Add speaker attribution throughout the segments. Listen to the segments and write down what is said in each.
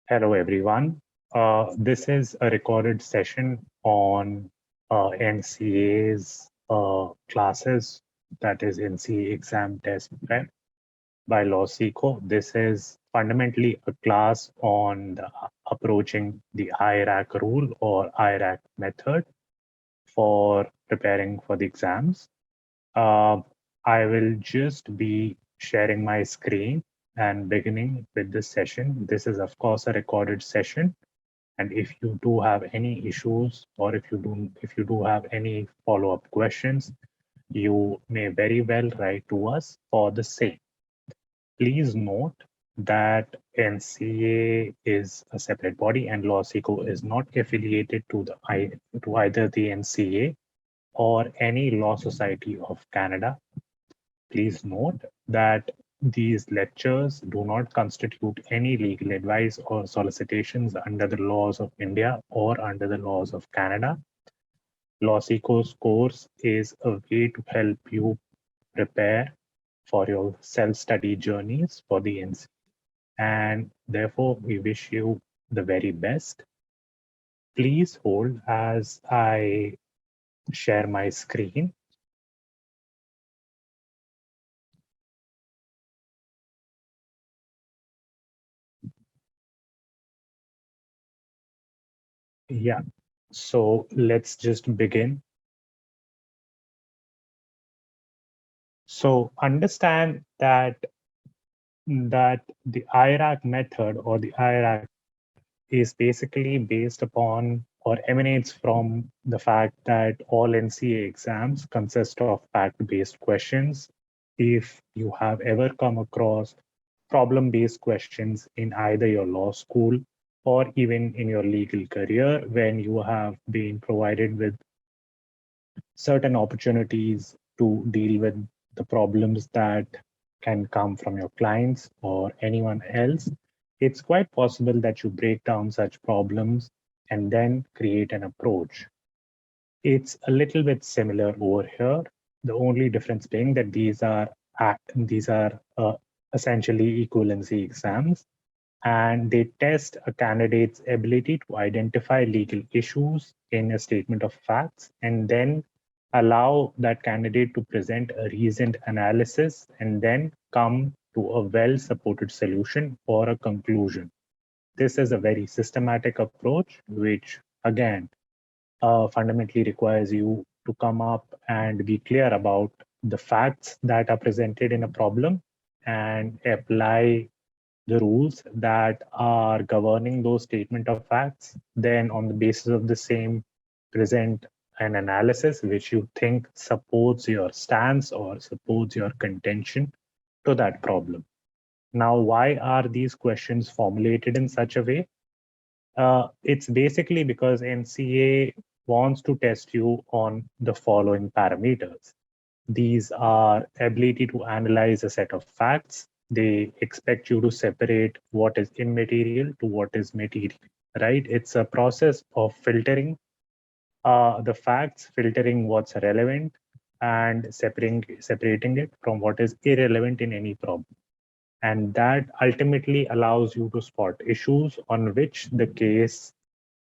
Speaker 1: Hello, everyone. This is a recorded session on NCA's classes, that is NCA exam test prep by LawSikho. This is fundamentally a class on approaching the IRAC rule or IRAC method for preparing for the exams. Uh, I will just be sharing my screen and beginning with this session. This is, of course, a recorded session. And if you do have any issues or if you do have any follow-up questions, you may very well write to us for the same. Please note that NCA is a separate body and LawSikho is not affiliated to either the NCA or any law society of Canada. Please note that these lectures do not constitute any legal advice or solicitations under the laws of India or under the laws of Canada. LawSikho's course is a way to help you prepare for your self-study journeys for the NC. And therefore, we wish you the very best. Please hold as I share my screen. Yeah, so let's just begin. So understand that the IRAC method or the IRAC is basically based upon or emanates from the fact that all NCA exams consist of fact-based questions. If you have ever come across problem-based questions in either your law school or even in your legal career, when you have been provided with certain opportunities to deal with the problems that can come from your clients or anyone else, it's quite possible that you break down such problems and then create an approach. It's a little bit similar over here. The only difference being that these are essentially equivalency exams, and they test a candidate's ability to identify legal issues in a statement of facts and then allow that candidate to present a reasoned analysis and then come to a well supported solution or a conclusion. This is a very systematic approach, which again fundamentally requires you to come up and be clear about the facts that are presented in a problem and apply the rules that are governing those statement of facts, then on the basis of the same, present an analysis which you think supports your stance or supports your contention to that problem. Now, why are these questions formulated in such a way? It's basically because NCA wants to test you on the following parameters. These are ability to analyze a set of facts. They expect you to separate what is immaterial to what is material, right? It's a process of filtering the facts, filtering what's relevant, and separating it from what is irrelevant in any problem. And that ultimately allows you to spot issues on which the case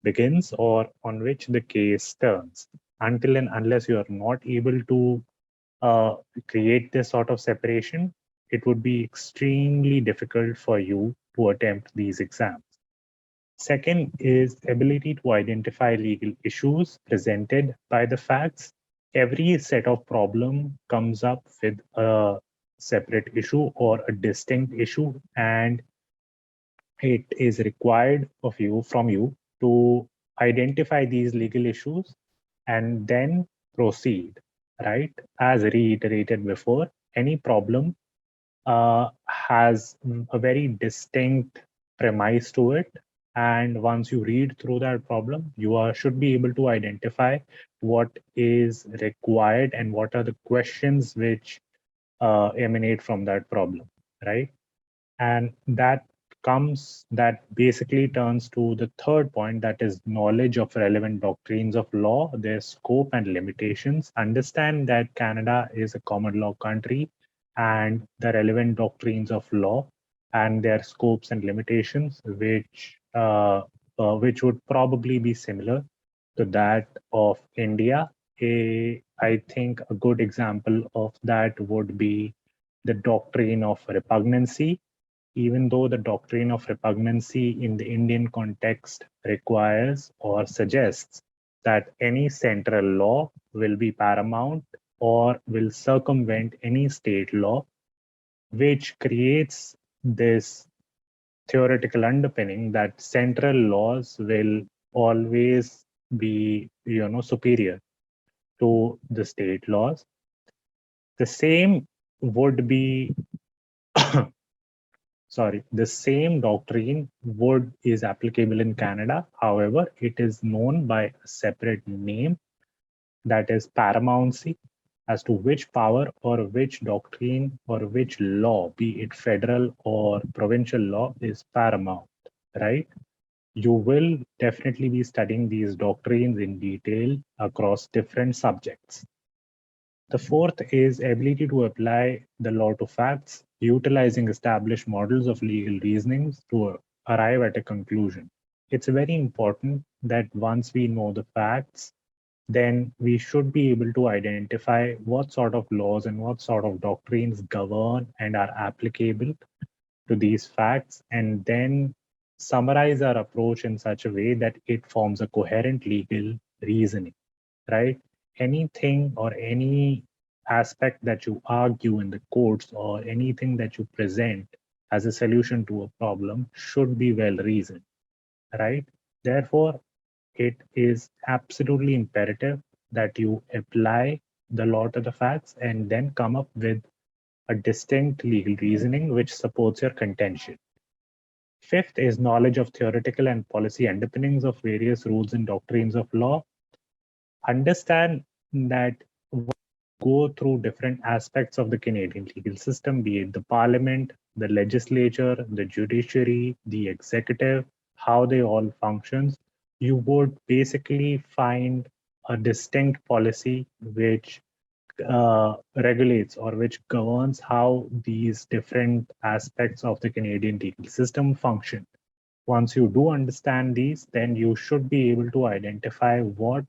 Speaker 1: begins or on which the case turns. Until and unless you are not able to uh, create this sort of separation, it would be extremely difficult for you to attempt these exams. Second is ability to identify legal issues presented by the facts. Every set of problem comes up with a separate issue or a distinct issue, and it is required of you from you to identify these legal issues and then proceed, right? As reiterated before, any problem has a very distinct premise to it. And once you read through that problem, should be able to identify what is required and what are the questions which emanate from that problem, right? And that basically turns to the third point, that is knowledge of relevant doctrines of law, their scope and limitations. Understand that Canada is a common law country and the relevant doctrines of law and their scopes and limitations, which would probably be similar to that of India. I think a good example of that would be the doctrine of repugnancy. Even though the doctrine of repugnancy in the Indian context requires or suggests that any central law will be paramount or will circumvent any state law, which creates this theoretical underpinning that central laws will always be, superior to the state laws. The same would be sorry, the same doctrine would is applicable in Canada. However, it is known by a separate name, that is paramountcy, as to which power or which doctrine or which law, be it federal or provincial law, is paramount, right? You will definitely be studying these doctrines in detail across different subjects. The fourth is ability to apply the law to facts, utilizing established models of legal reasonings to arrive at a conclusion. It's very important that once we know the facts, then we should be able to identify what sort of laws and what sort of doctrines govern and are applicable to these facts, and then summarize our approach in such a way that it forms a coherent legal reasoning, right? Anything or any aspect that you argue in the courts or anything that you present as a solution to a problem should be well reasoned, right? Therefore, it is absolutely imperative that you apply the law to the facts and then come up with a distinct legal reasoning which supports your contention. Fifth is knowledge of theoretical and policy underpinnings of various rules and doctrines of law. Understand that go through different aspects of the Canadian legal system, be it the parliament, the legislature, the judiciary, the executive, how they all functions, you would basically find a distinct policy which regulates or which governs how these different aspects of the Canadian legal system function. Once you do understand these, then you should be able to identify what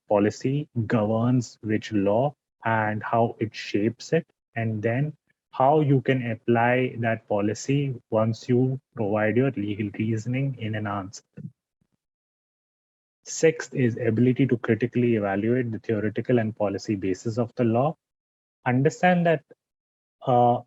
Speaker 1: policy governs which law and how it shapes it, and then how you can apply that policy once you provide your legal reasoning in an answer. Sixth is ability to critically evaluate the theoretical and policy basis of the law. Understand that uh,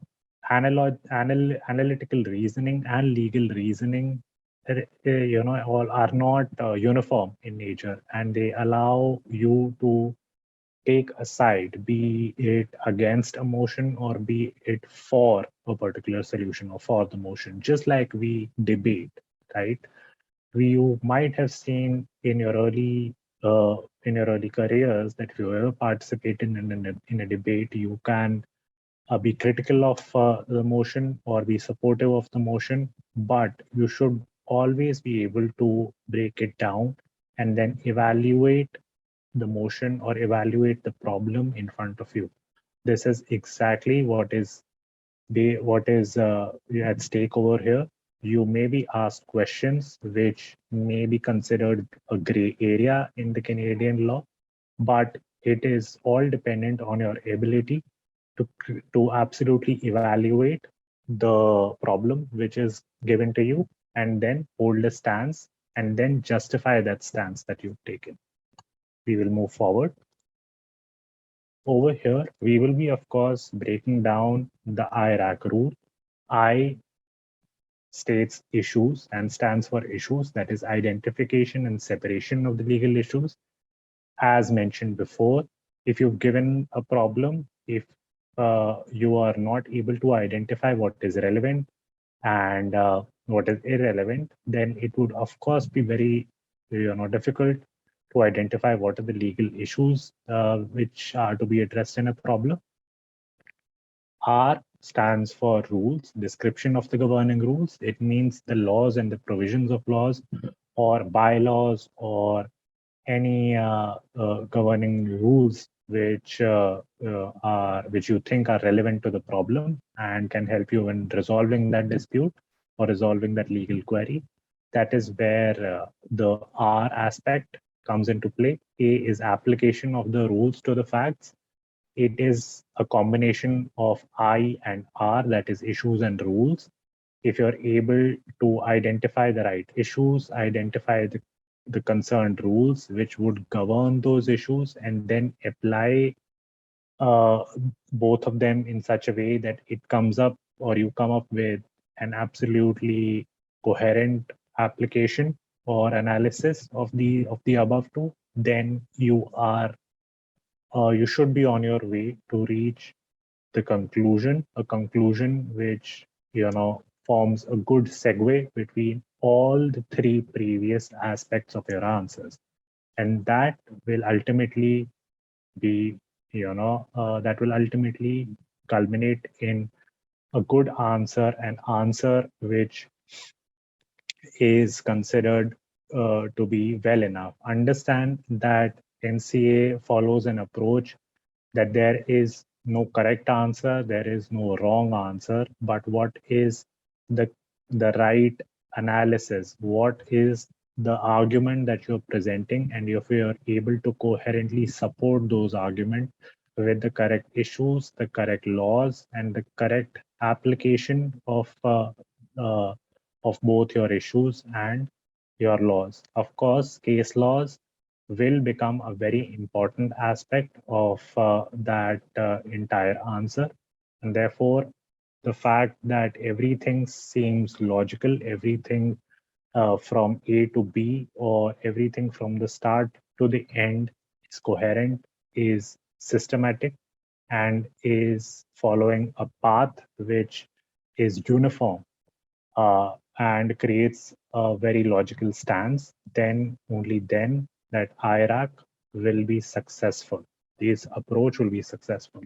Speaker 1: analytical reasoning and legal reasoning, all are not uniform in nature, and they allow you to take a side, be it against a motion or be it for a particular solution or for the motion, just like we debate, right? You might have seen in your early careers that if you ever participated in a debate, you can be critical of the motion or be supportive of the motion, but you should always be able to break it down and then evaluate the motion or evaluate the problem in front of you. This is exactly what is at stake over here. You may be asked questions which may be considered a gray area in the Canadian law, but it is all dependent on your ability to absolutely evaluate the problem which is given to you and then hold a stance and then justify that stance that you've taken. We will move forward. Over here, we will be, of course, breaking down the IRAC rule. I states issues and stands for issues, that is identification and separation of the legal issues. As mentioned before, if you've given a problem, if you are not able to identify what is relevant and what is irrelevant, then it would of course be very difficult to identify what are the legal issues which are to be addressed in a problem. R stands for rules, description of the governing rules. It means the laws and the provisions of laws or bylaws or any governing rules which you think are relevant to the problem and can help you in resolving that dispute or resolving that legal query. That is where the R aspect comes into play. A is application of the rules to the facts. It is a combination of I and R, that is issues and rules. If you're able to identify the right issues, identify the concerned rules which would govern those issues, and then apply uh, both of them in such a way that it comes up or you come up with an absolutely coherent application or analysis of the above two, then you should be on your way to reach the conclusion, a conclusion which forms a good segue between all the three previous aspects of your answers, and will ultimately be that will ultimately culminate in a good answer, an answer which is considered to be well enough. Understand that NCA follows an approach that there is no correct answer, there is no wrong answer, but what is the right analysis? What is the argument that you're presenting? And if you're able to coherently support those arguments with the correct issues, the correct laws, and the correct application uh, of both your issues and your laws. Of course, case laws will become a very important aspect of that entire answer. And therefore, the fact that everything seems logical, everything from A to B, or everything from the start to the end is coherent, is systematic, and is following a path which is uniform and creates a very logical stance, then only then that IRAC will be successful. This approach will be successful.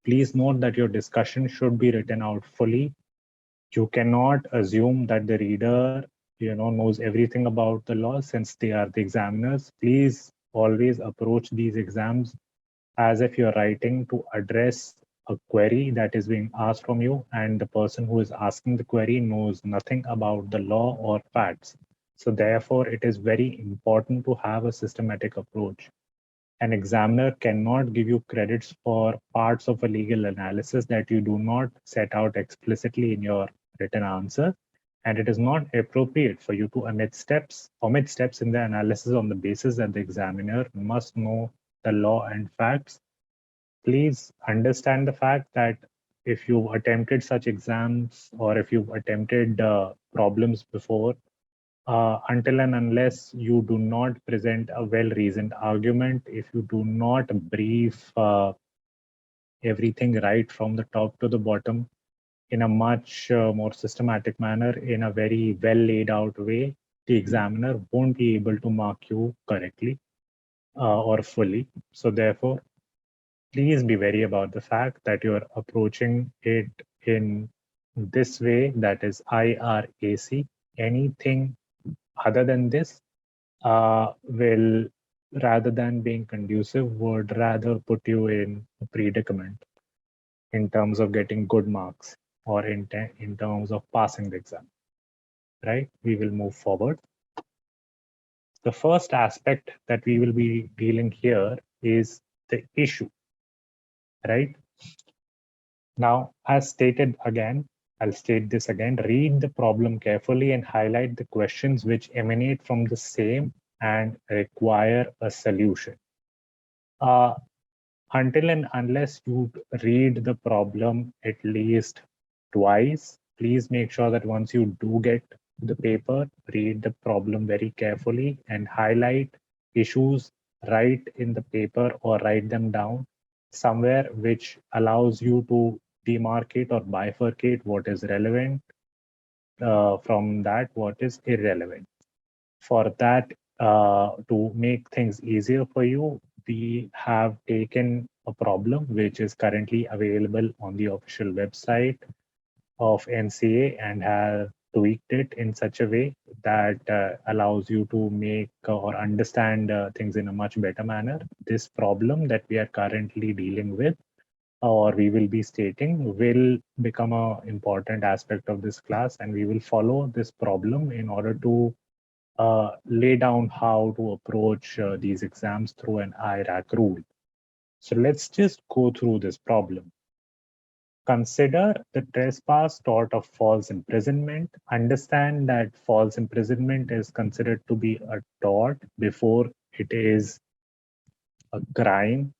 Speaker 1: Please note that your discussion should be written out fully. You cannot assume that the reader knows everything about the law since they are the examiners. Please always approach these exams as if you're writing to address a query that is being asked from you, and the person who is asking the query knows nothing about the law or facts. So therefore, it is very important to have a systematic approach. An examiner cannot give you credits for parts of a legal analysis that you do not set out explicitly in your written answer. And it is not appropriate for you to omit steps in the analysis on the basis that the examiner must know the law and facts. Please understand the fact that if you've attempted such exams or if you've attempted problems before, until and unless you do not present a well-reasoned argument, if you do not brief everything right from the top to the bottom in a much more systematic manner, in a very well laid out way, the examiner won't be able to mark you correctly or fully. So therefore, please be wary about the fact that you're approaching it in this way, that is IRAC. Anything other than this will, rather than being conducive, would rather put you in a predicament in terms of getting good marks or in terms of passing the exam, right? We will move forward. The first aspect that we will be dealing here is the issue, right? Now, as stated again, I'll state this again, read the problem carefully and highlight the questions which emanate from the same and require a solution. Until and unless you read the problem at least twice, please make sure that once you do get the paper, read the problem very carefully and highlight issues, write in the paper or write them down somewhere which allows you to demarcate or bifurcate what is relevant from that what is irrelevant. For that, to make things easier for you, we have taken a problem which is currently available on the official website of NCA and have tweaked it in such a way that allows you to make or understand things in a much better manner. This problem that we are currently dealing with, or we will be stating, will become an important aspect of this class, and we will follow this problem in order to lay down how to approach these exams through an IRAC rule. So let's just go through this problem. Consider the trespass tort of false imprisonment. Understand that false imprisonment is considered to be a tort before it is a crime.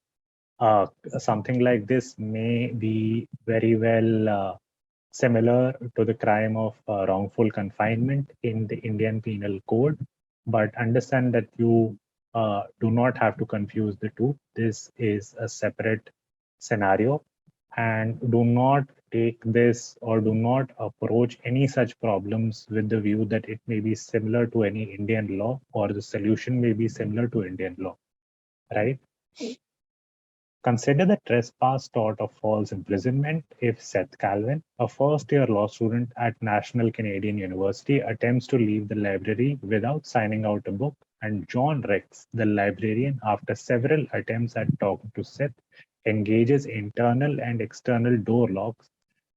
Speaker 1: Something like this may be very well similar to the crime of wrongful confinement in the Indian Penal Code, but understand that you do not have to confuse the two. This is a separate scenario, and do not take this or do not approach any such problems with the view that it may be similar to any Indian law or the solution may be similar to Indian law, right? Consider the trespass tort of false imprisonment if Seth Calvin, a first-year law student at National Canadian University, attempts to leave the library without signing out a book, and John Rex, the librarian, after several attempts at talking to Seth, engages internal and external door locks,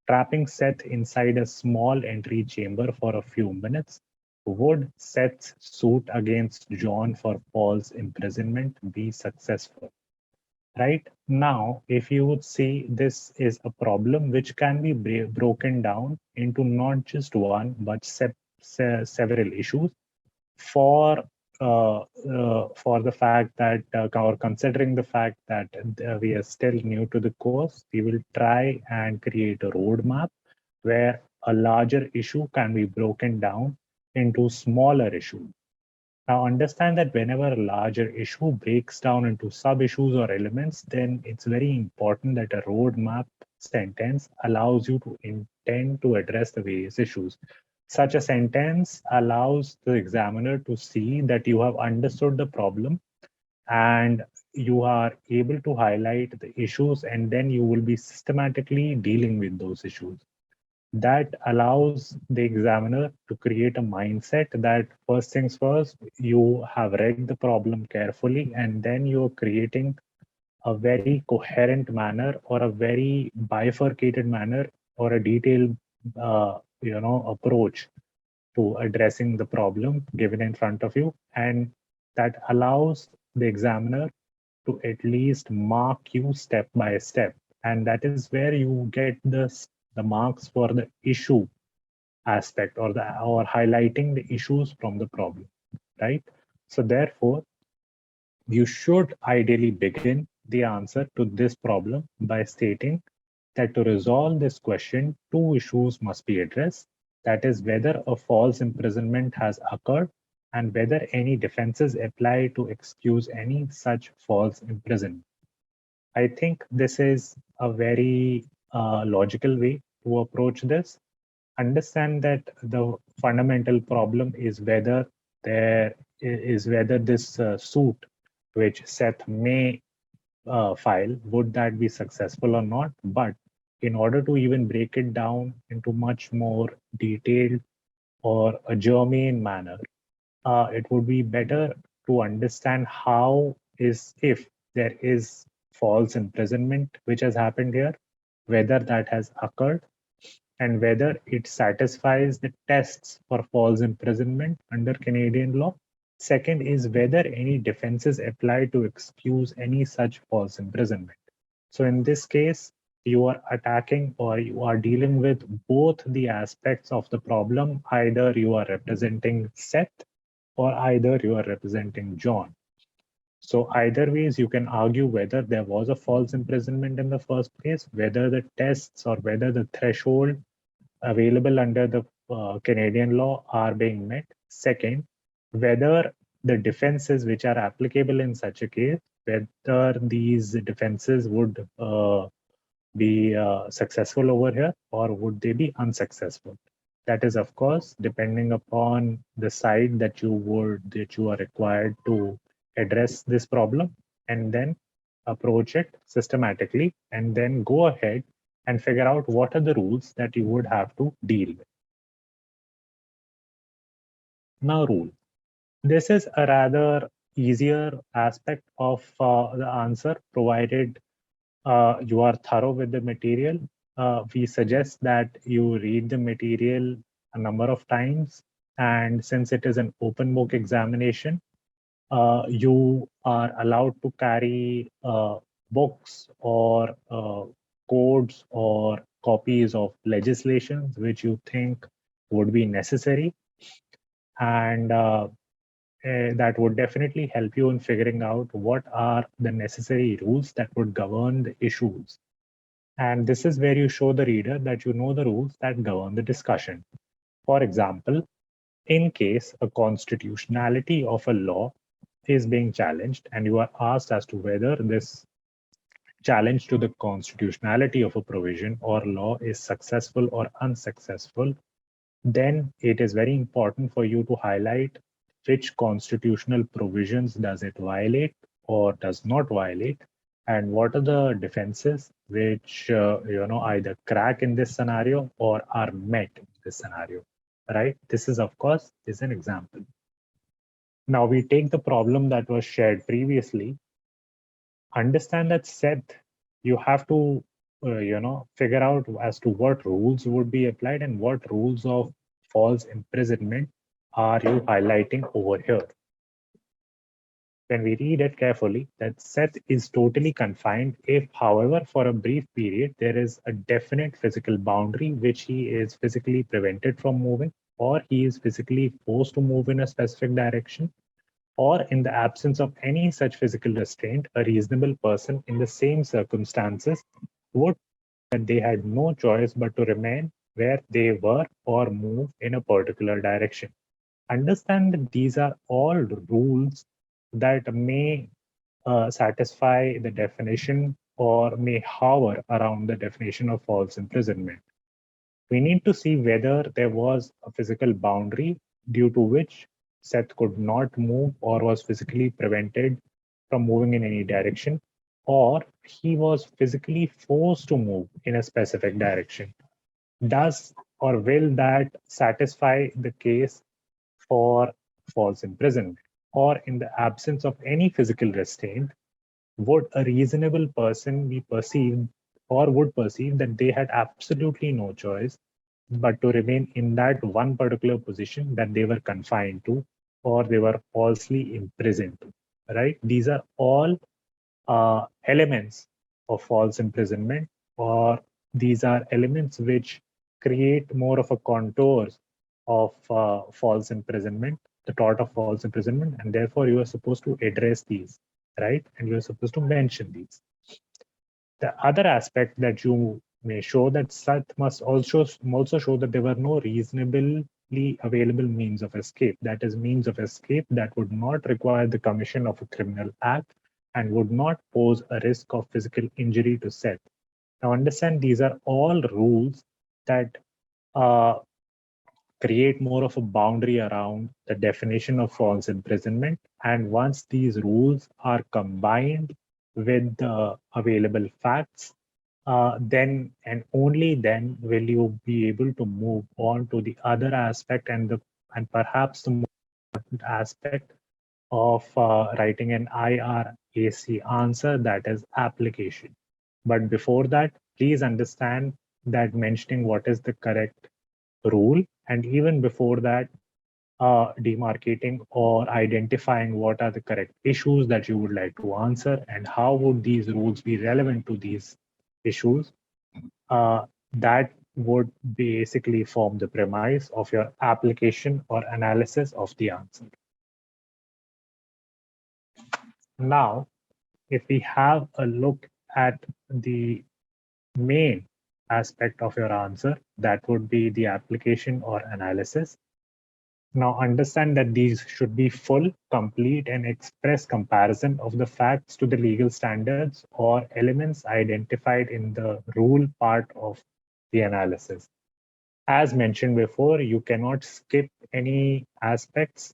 Speaker 1: trapping Seth inside a small entry chamber for a few minutes. Would Seth's suit against John for false imprisonment be successful? Right now, if you would see, this is a problem which can be broken down into not just one but several issues for the fact that or considering the fact that we are still new to the course, we will try and create a roadmap where a larger issue can be broken down into smaller issues. Now, understand that whenever a larger issue breaks down into sub-issues or elements, then it's very important that a roadmap sentence allows you to intend to address the various issues. Such a sentence allows the examiner to see that you have understood the problem and you are able to highlight the issues, and then you will be systematically dealing with those issues. That allows the examiner to create a mindset that first things first, you have read the problem carefully, and then you're creating a very coherent manner or a very bifurcated manner or a detailed approach to addressing the problem given in front of you, and that allows the examiner to at least mark you step by step, and that is where you get the marks for the issue aspect or highlighting the issues from the problem, right? So therefore, you should ideally begin the answer to this problem by stating that to resolve this question, two issues must be addressed. That is whether a false imprisonment has occurred and whether any defenses apply to excuse any such false imprisonment. I think this is a very logical way to approach this. Understand that the fundamental problem is whether this suit which Seth may file, would that be successful or not. But in order to even break it down into much more detailed or a germane manner, it would be better to understand how is if there is false imprisonment which has happened here, whether that has occurred, and whether it satisfies the tests for false imprisonment under Canadian law. Second is whether any defenses apply to excuse any such false imprisonment. So in this case, you are attacking or you are dealing with both the aspects of the problem. Either you are representing Seth or either you are representing John. So either ways, you can argue whether there was a false imprisonment in the first place, whether the tests or whether the threshold available under the Canadian law are being met. Second, whether the defenses which are applicable in such a case, whether these defenses would be successful over here or would they be unsuccessful. That is, of course, depending upon the side that you are required to address this problem, and then approach it systematically, and then go ahead and figure out what are the rules that you would have to deal with. Now, rule. This is a rather easier aspect of the answer, provided you are thorough with the material. We suggest that you read the material a number of times, and since it is an open book examination, you are allowed to carry books or codes or copies of legislations which you think would be necessary, and that would definitely help you in figuring out what are the necessary rules that would govern the issues. And this is where you show the reader that you know the rules that govern the discussion. For example, in case a constitutionality of a law is being challenged and you are asked as to whether this challenge to the constitutionality of a provision or law is successful or unsuccessful, then it is very important for you to highlight which constitutional provisions does it violate or does not violate, and what are the defenses which either crack in this scenario or are met in this scenario, right? This is, of course, is an example. Now we take the problem that was shared previously. Understand that Seth, you have to figure out as to what rules would be applied and what rules of false imprisonment are you highlighting over here. When we read it carefully, that Seth is totally confined if, however, for a brief period, there is a definite physical boundary which he is physically prevented from moving, or he is physically forced to move in a specific direction, or in the absence of any such physical restraint, a reasonable person in the same circumstances would that they had no choice but to remain where they were or move in a particular direction. Understand that these are all rules that may satisfy the definition or may hover around the definition of false imprisonment. We need to see whether there was a physical boundary due to which Seth could not move or was physically prevented from moving in any direction, or he was physically forced to move in a specific direction. Does or will that satisfy the case for false imprisonment? Or in the absence of any physical restraint, would a reasonable person be perceived or would perceive that they had absolutely no choice but to remain in that one particular position that they were confined to or they were falsely imprisoned to, right? These are all elements of false imprisonment, or these are elements which create more of a contours of false imprisonment, the tort of false imprisonment, and therefore you are supposed to address these, right? And you are supposed to mention these. The other aspect that you may show that Sat must also show that there were no reasonably available means of escape. That is, means of escape that would not require the commission of a criminal act and would not pose a risk of physical injury to Seth. Now, understand these are all rules that create more of a boundary around the definition of false imprisonment. And once these rules are combined with the available facts, then and only then will you be able to move on to the other aspect and perhaps the more important aspect of writing an IRAC answer, that is application. But before that, please understand that mentioning what is the correct rule, and even before that, demarcating or identifying what are the correct issues that you would like to answer and how would these rules be relevant to these issues, that would basically form the premise of your application or analysis of the answer. Now, if we have a look at the main aspect of your answer, that would be the application or analysis. Now understand that these should be full, complete, and express comparison of the facts to the legal standards or elements identified in the rule part of the analysis. As mentioned before, you cannot skip any aspects.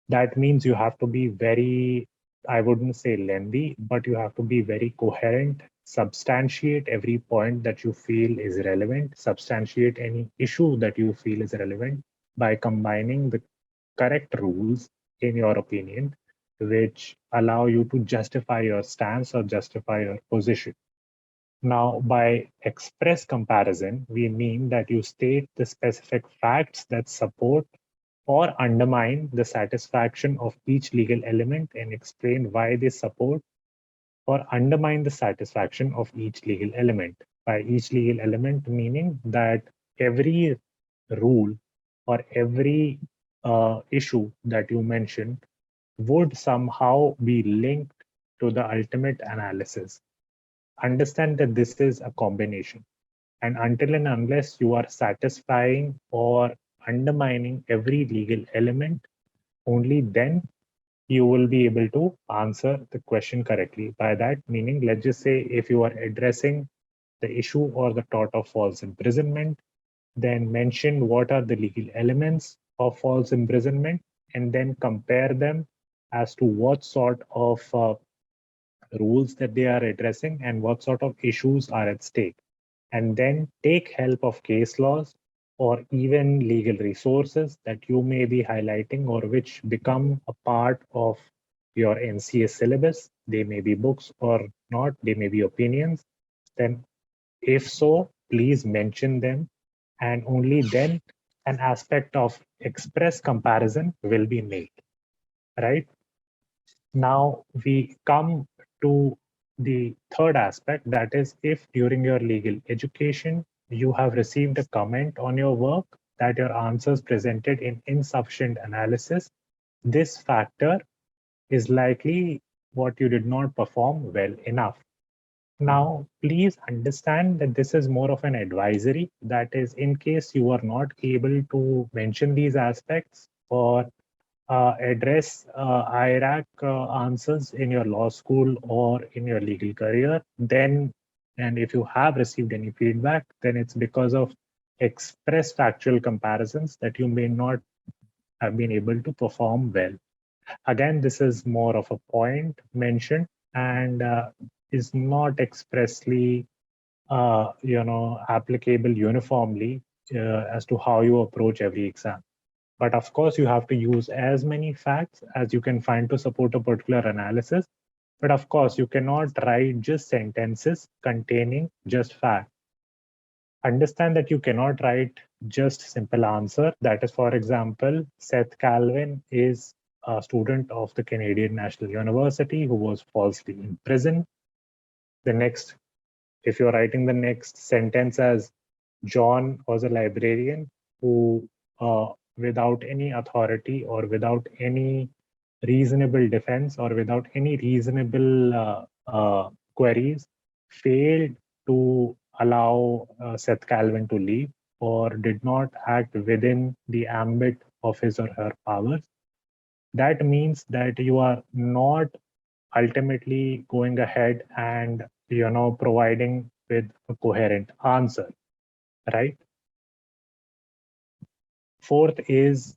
Speaker 1: That means you have to be very, I wouldn't say lengthy, but you have to be very coherent, substantiate every point that you feel is relevant, substantiate any issue that you feel is relevant by combining the correct rules, in your opinion, which allow you to justify your stance or justify your position. Now, by express comparison, we mean that you state the specific facts that support or undermine the satisfaction of each legal element and explain why they support or undermine the satisfaction of each legal element. By each legal element, meaning that every rule or every issue that you mentioned would somehow be linked to the ultimate analysis. Understand that this is a combination. And until and unless you are satisfying or undermining every legal element, only then you will be able to answer the question correctly. By that meaning, let's just say if you are addressing the issue or the tort of false imprisonment, then mention what are the legal elements of false imprisonment and then compare them as to what sort of rules that they are addressing and what sort of issues are at stake. And then take help of case laws or even legal resources that you may be highlighting or which become a part of your NCA syllabus. They may be books or not, they may be opinions. Then, if so, please mention them, and only then an aspect of express comparison will be made, right? Now we come to the third aspect, that is, if during your legal education you have received a comment on your work that your answers presented in insufficient analysis, this factor is likely what you did not perform well enough. Now, please understand that this is more of an advisory. That is, in case you are not able to mention these aspects or address IRAC answers in your law school or in your legal career, then, and if you have received any feedback, then it's because of express factual comparisons that you may not have been able to perform well. Again, this is more of a point mentioned and is not expressly, applicable uniformly as to how you approach every exam. But of course, you have to use as many facts as you can find to support a particular analysis. But of course, you cannot write just sentences containing just facts. Understand that you cannot write just simple answer. That is, for example, Seth Calvin is a student of the Canadian National University who was falsely imprisoned. The next, if you're writing the next sentence as John was a librarian who, without any authority or without any reasonable defense or without any reasonable queries, failed to allow Seth Calvin to leave or did not act within the ambit of his or her powers. That means that you are not ultimately going ahead and providing with a coherent answer, right? Fourth is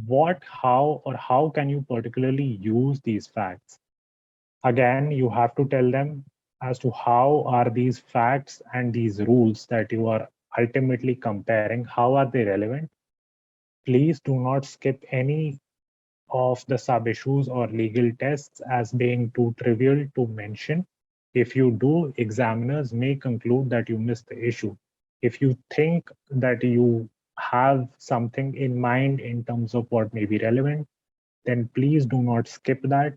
Speaker 1: what, how, or how can you particularly use these facts? Again, you have to tell them as to how are these facts and these rules that you are ultimately comparing, how are they relevant? Please do not skip any of the sub-issues or legal tests as being too trivial to mention. If you do, examiners may conclude that you missed the issue. If you think that you have something in mind in terms of what may be relevant, then please do not skip that.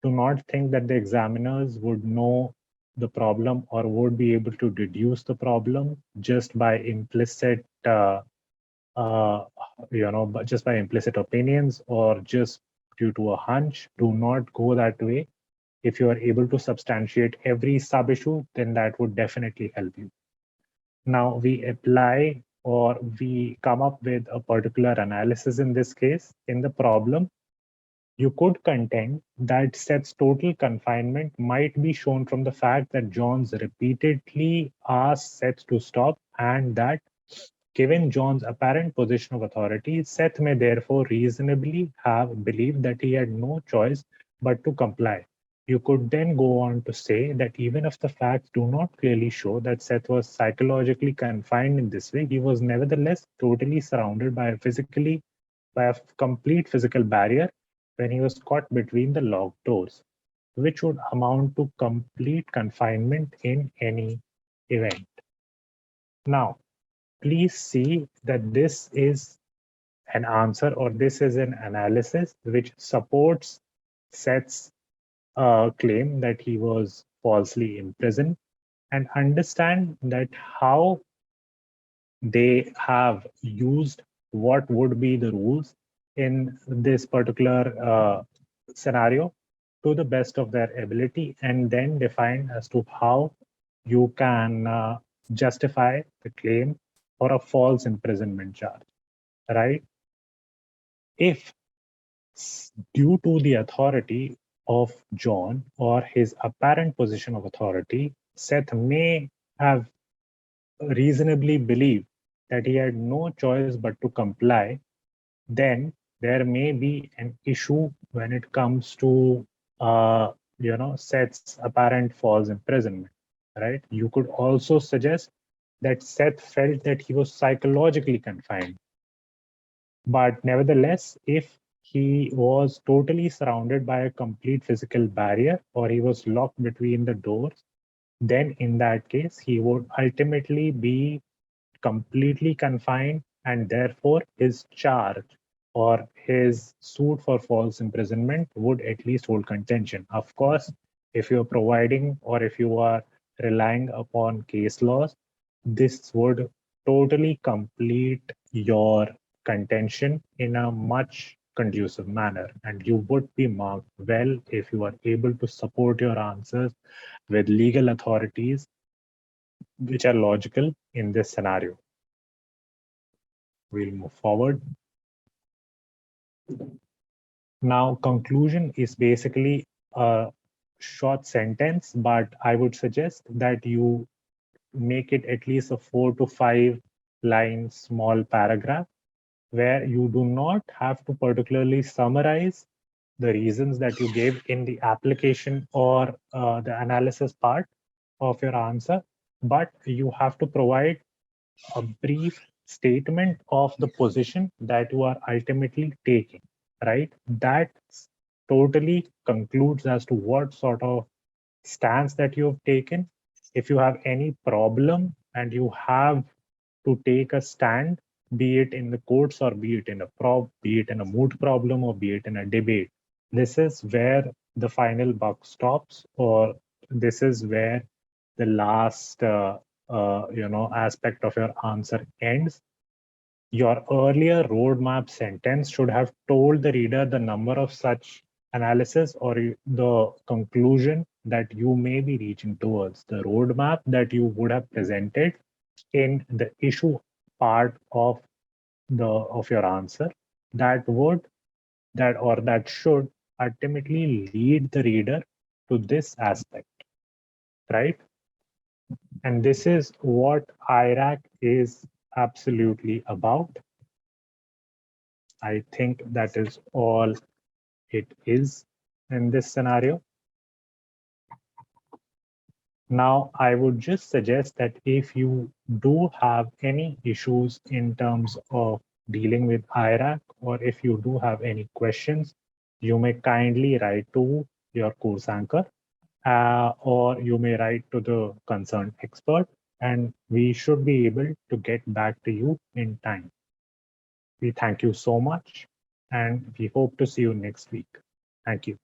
Speaker 1: Do not think that the examiners would know the problem or would be able to deduce the problem just by implicit just by implicit opinions or just due to a hunch. Do not go that way. If you are able to substantiate every sub issue, then that would definitely help you. Now we apply or we come up with a particular analysis in this case. In the problem, you could contend that Seth's total confinement might be shown from the fact that Jones repeatedly asked Seth to stop, and that given John's apparent position of authority, Seth may therefore reasonably have believed that he had no choice but to comply. You could then go on to say that even if the facts do not clearly show that Seth was psychologically confined in this way, he was nevertheless totally surrounded by a physically by a complete physical barrier when he was caught between the locked doors, which would amount to complete confinement in any event. Now, please see that this is an answer, or this is an analysis which supports Seth's claim that he was falsely imprisoned, and understand that how they have used what would be the rules in this particular scenario to the best of their ability, and then define as to how you can justify the claim for a false imprisonment charge, right? If due to the authority of John or his apparent position of authority, Seth may have reasonably believed that he had no choice but to comply, then there may be an issue when it comes to Seth's apparent false imprisonment, right? You could also suggest that Seth felt that he was psychologically confined. But nevertheless, if he was totally surrounded by a complete physical barrier, or he was locked between the doors, then in that case, he would ultimately be completely confined, and therefore his charge or his suit for false imprisonment would at least hold contention. Of course, if you're providing or if you are relying upon case laws, this would totally complete your contention in a much conducive manner, and you would be marked well if you are able to support your answers with legal authorities which are logical in this scenario. We'll move forward. Now, conclusion is basically a short sentence, but I would suggest that you make it at least a 4 to 5 line small paragraph where you do not have to particularly summarize the reasons that you gave in the application or the analysis part of your answer, but you have to provide a brief statement of the position that you are ultimately taking, right? That totally concludes as to what sort of stance that you have taken. If you have any problem and you have to take a stand, be it in the courts or be it in a moot problem or be it in a debate, this is where the final buck stops, or this is where the last aspect of your answer ends. Your earlier roadmap sentence should have told the reader the number of such analysis or the conclusion that you may be reaching towards. The roadmap that you would have presented in the issue part of your answer, that should ultimately lead the reader to this aspect, right? And this is what IRAC is absolutely about. I think that is all it is in this scenario. Now, I would just suggest that if you do have any issues in terms of dealing with IRAC, or if you do have any questions, you may kindly write to your course anchor, or you may write to the concerned expert, and we should be able to get back to you in time. We thank you so much, and we hope to see you next week. Thank you.